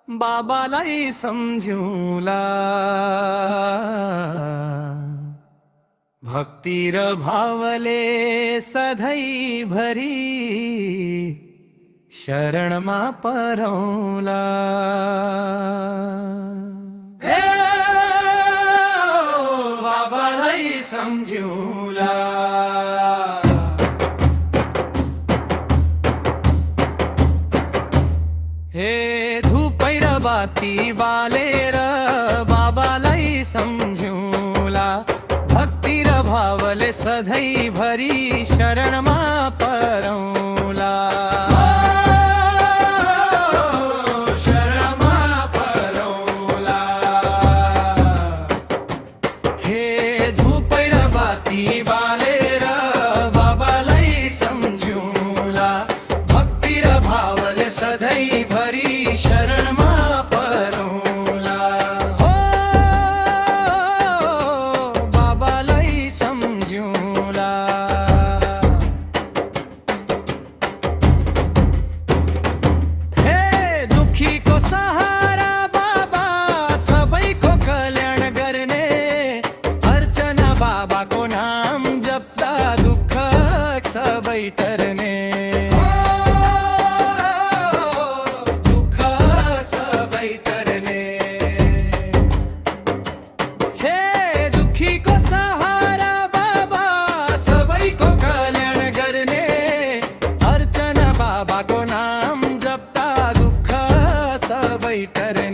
बाबालाई समझूला। भक्ति र भावले सधैँ भरी शरणमा परौला। हे बाबालाई सम्झौला। हे धुपै र बाती बालेर बाबालाई सम्झौला। भक्ति र भावले सधैँ भरी शरणमा परौला। शरणमा परौला। हे धुपै र बाती बालेर बाबालाई सम्झौला। भक्ति र भावले सधैँ भरी शरणमा परौला। हो बाबालाई सम्झौला। हे दुखीको सहारा बाबा सबैको कल्याण गर्ने। अर्चना बाबाको नाम जप्दा दुःख सबै टर्ने। बाबाको नाम जप्दा दुःख सबै टर्ने।